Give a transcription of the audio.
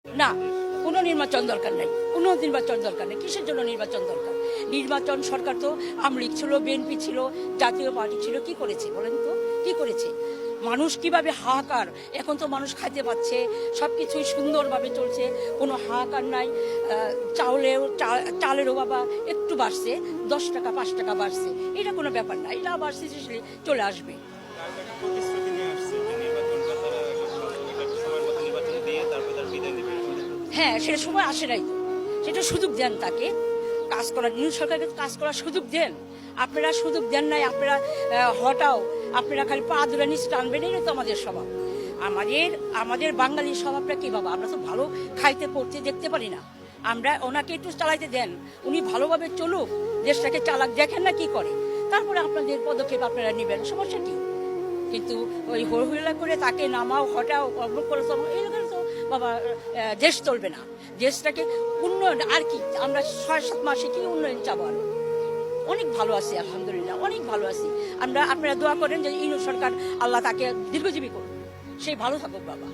না, কোনো নির্বাচন দরকার নেই, কোনো নির্বাচন দরকার নেই। কিসের জন্য নির্বাচন দরকার? নির্বাচন সরকার তো আওয়ামী লীগ ছিল, বিএনপি ছিল, জাতীয় পার্টি ছিল, কি করেছে বলেন তো? কি করেছে? মানুষ কিভাবে হাহাকার, এখন তো মানুষ খাইতে পাচ্ছে, সব কিছুই সুন্দরভাবে চলছে, কোনো হাহাকার নাই। চালেরও বাবা একটু বাড়ছে, 10 টাকা 5 টাকা বাড়ছে, এটা কোনো ব্যাপার না, এটা বাড়ছে চলে আসবে। হ্যাঁ, সেটা সময় আসে নাই তো, সেটা সুযোগ দেন তাকে কাজ করার, নিউ সরকারকে কাজ করার সুযোগ দেন। আপনারা সুযোগ দেন নাই, আপনারা হটাও, আপনারা খালি পা ধরে নিচে টানবেন, এই তো আমাদের স্বভাব। আমাদের বাঙালির স্বভাবটা কি বাবা? আমরা তো ভালো খাইতে পড়তে দেখতে পারি না। আমরা ওনাকে একটু চালাইতে দেন, উনি ভালোভাবে চলুক, দেশটাকে চালাক, দেখেন না কি করে, তারপরে আপনাদের পদক্ষেপ আপনারা নেবেন, সমস্যা কি? কিন্তু ওই হইলা করে তাকে নামাও, হটাও, করে এইরকম তো বাবা দেশ চলবে না। দেশটাকে উন্নয়ন আর কি, আমরা 6-7 মাসে কি উন্নয়ন চাবো? আর অনেক ভালো আছি, আলহামদুলিল্লাহ, অনেক ভালো আছি আমরা। আপনারা দোয়া করেন যে ইনু সরকার, আল্লাহ তাকে দীর্ঘজীবী করুন, সেই ভালো থাকুক বাবা।